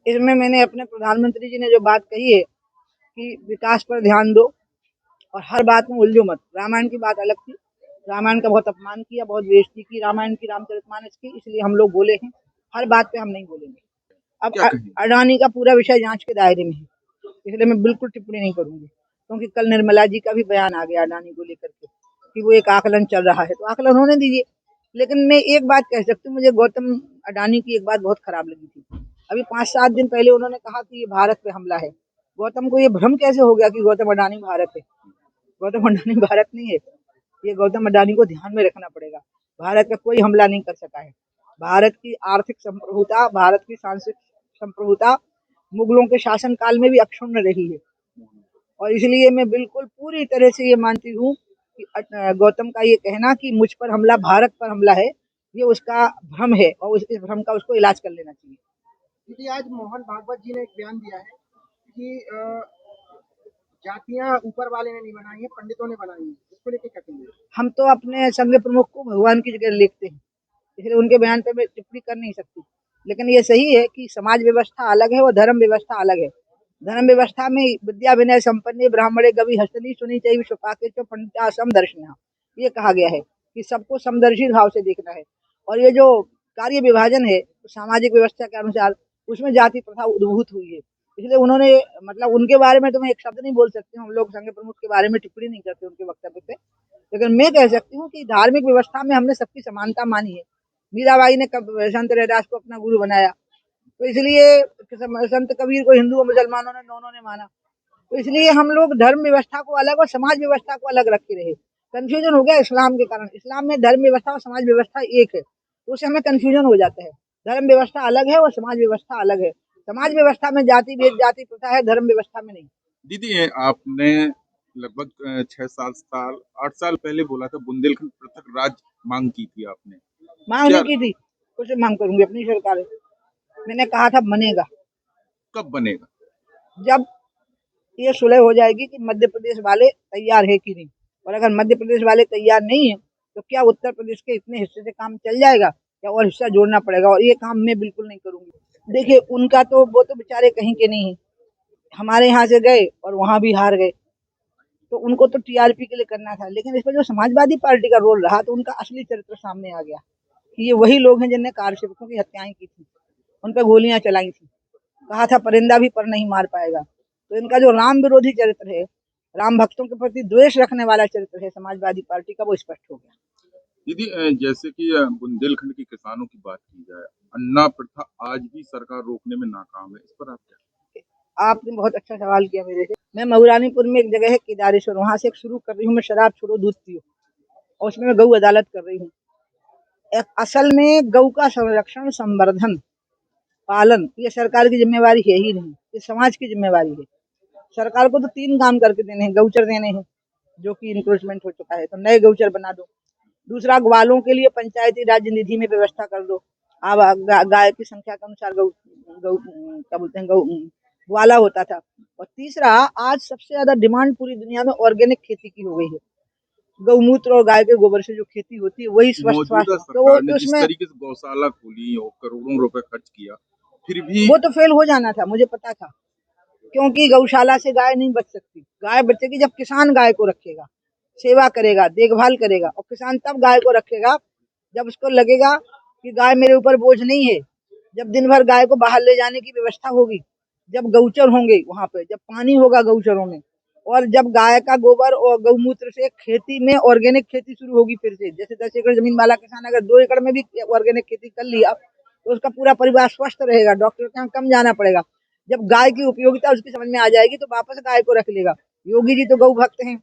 इसमें मैंने अपने प्रधानमंत्री जी ने जो बात कही है कि विकास पर ध्यान दो और हर बात में उलझो मत। रामायण की बात अलग थी, रामायण का बहुत अपमान किया, बहुत बेइज्जती की रामायण की, रामचरितमानस की, इसलिए हम लोग बोले हैं हर बात पे हम नहीं बोलेंगे। अब अडानी का पूरा विषय जांच के दायरे में है, इसलिए मैं बिल्कुल टिप्पणी नहीं करूंगी, क्योंकि कल निर्मला जी का भी बयान आ गया अडानी को लेकर के कि वो एक आकलन चल रहा है, तो आकलन होने दीजिए। लेकिन मैं एक बात कह सकती हूँ, मुझे गौतम अडानी की एक बात बहुत खराब लगी थी। अभी 5-7 दिन पहले उन्होंने कहा कि ये भारत पे हमला है। गौतम को ये भ्रम कैसे हो गया कि गौतम अडानी भारत है? गौतम अडानी भारत नहीं है। ये गौतम अडानी को ध्यान में रखना पड़ेगा। भारत पे कोई हमला नहीं कर सका है। भारत की आर्थिक संप्रभुता, भारत की सांस्कृतिक संप्रभुता मुगलों के शासन काल में भी अक्षुण्ण रही है, और इसलिए मैं बिल्कुल पूरी तरह से ये मानती हूँ कि गौतम का ये कहना कि मुझ पर हमला, भारत पर हमला है, ये उसका भ्रम है और इस भ्रम का उसको इलाज कर लेना चाहिए। दीदी, आज मोहन भागवत जी ने एक बयान दिया है कि जातियां ऊपर वाले ने नहीं बनाई है, पंडितों ने बनाई है। इसको लेकर क्या कहेंगे? हम तो अपने संघ प्रमुख को भगवान की जगह लिखते हैं, इसलिए उनके बयान पर मैं टिप्पणी कर नहीं सकती। लेकिन ये सही है कि समाज व्यवस्था अलग है और धर्म व्यवस्था अलग है। धर्म व्यवस्था में विद्या विनय संपन्न ब्राह्मणे गवि हस्तनी सुनी चाहिए विश्वपाके चो पंडिता समदर्शिनः, ये कहा गया है कि सबको समदर्शी भाव से देखना है। और ये जो कार्य विभाजन है सामाजिक व्यवस्था के अनुसार, उसमें जाति प्रथा उद्भूत हुई है, इसलिए उन्होंने, मतलब उनके बारे में तो मैं एक शब्द नहीं बोल सकती हूँ, हम लोग संघ प्रमुख के बारे में टिप्पणी नहीं करते उनके वक्तव्य पे। लेकिन मैं कह सकती हूँ कि धार्मिक व्यवस्था में हमने सबकी समानता मानी है। मीराबाई ने संत रैदास को अपना गुरु बनाया, तो इसलिए संत कबीर को हिंदू और मुसलमानों ने दोनों ने माना। तो इसलिए हम लोग धर्म व्यवस्था को अलग और समाज व्यवस्था को अलग रखे रहे। कंफ्यूजन हो गया इस्लाम के कारण। इस्लाम में धर्म व्यवस्था और समाज व्यवस्था एक है, तो उससे हमें कंफ्यूजन हो जाता है। धर्म व्यवस्था अलग है और समाज व्यवस्था अलग है। समाज व्यवस्था में जाति भेद, जाति प्रथा है, धर्म व्यवस्था में नहीं। दीदी, आपने लगभग 6-7 साल 8 साल पहले बोला था बुंदेलखंड पृथक राज्य मांग की थी आपने। मांग नहीं की थी, कुछ मांग करूंगी, अपनी सरकार है। मैंने कहा था बनेगा। कब बनेगा? जब ये सुलह हो जाएगी कि मध्य प्रदेश वाले तैयार है कि नहीं, और अगर मध्य प्रदेश वाले तैयार नहीं है तो क्या उत्तर प्रदेश के इतने हिस्से से काम चल जाएगा या और हिस्सा जोड़ना पड़ेगा, और ये काम मैं बिल्कुल नहीं करूंगी। देखिए उनका तो, वो तो बेचारे कहीं के नहीं है, हमारे यहाँ से गए और वहां भी हार गए, तो उनको तो टीआरपी के लिए करना था। लेकिन इसमें जो समाजवादी पार्टी का रोल रहा, तो उनका असली चरित्र सामने आ गया कि ये वही लोग हैं जिनने कारसेवकों की हत्याएं की थी, उन पर गोलियां चलाई थी, कहा था परिंदा भी पर नहीं मार पाएगा। तो इनका जो राम विरोधी चरित्र है, राम भक्तों के प्रति द्वेष रखने वाला चरित्र है समाजवादी पार्टी का, वो स्पष्ट हो गया। दीदी, जैसे कि बुंदेलखंड के किसानों की बात की जाए, अन्ना प्रथा आज भी सरकार रोकने में नाकाम है, इस पर आप क्या? आपने बहुत अच्छा सवाल किया मेरे से। मैं मऊरानीपुर में एक जगह है केदारेश्वर, वहां से एक शुरू कर रही हूँ मैं, शराब छोड़ो दूध पियो, और उसमें मैं गौ अदालत कर रही हूँ। असल में गौ का संरक्षण, संवर्धन, पालन ये सरकार की जिम्मेवारी है ही नहीं, ये समाज की जिम्मेवारी है। सरकार को तो 3 काम करके देने हैं। गौचर देने हैं, जो कि इंक्रोचमेंट हो चुका है, तो नए गौचर बना दो। दूसरा, ग्वालों के लिए पंचायती राज निधि में व्यवस्था कर दो। अब गाय की संख्या के अनुसार गौ गौ क्या बोलते हैं, गौ ग्वाला होता था। और तीसरा, आज सबसे ज्यादा डिमांड पूरी दुनिया में ऑर्गेनिक खेती की हो गई है। गौमूत्र और गाय के गोबर से जो खेती होती है वही स्वस्थ स्वास्थ्य, तो वो जिस उसमें तरीके से गौशाला खोली और करोड़ों रुपए खर्च किया, फिर भी वो तो फेल हो जाना था, मुझे पता था, क्योंकि गौशाला से गाय नहीं बच सकती। गाय बचेगी जब किसान गाय को रखेगा, सेवा करेगा, देखभाल करेगा, और किसान तब गाय को रखेगा जब उसको लगेगा कि गाय मेरे ऊपर बोझ नहीं है। जब दिन भर गाय को बाहर ले जाने की व्यवस्था होगी, जब गौचर होंगे वहां पे, जब पानी होगा गौचरों में, और जब गाय का गोबर और गौमूत्र से खेती में ऑर्गेनिक खेती शुरू होगी फिर से। जैसे 10 एकड़ जमीन वाला किसान अगर 2 एकड़ में भी ऑर्गेनिक खेती कर लिया तो उसका पूरा परिवार स्वस्थ रहेगा, डॉक्टर के यहाँ कम जाना पड़ेगा। जब गाय की उपयोगिता उसकी समझ में आ जाएगी तो वापस गाय को रख लेगा। योगी जी तो गौ भक्त हैं,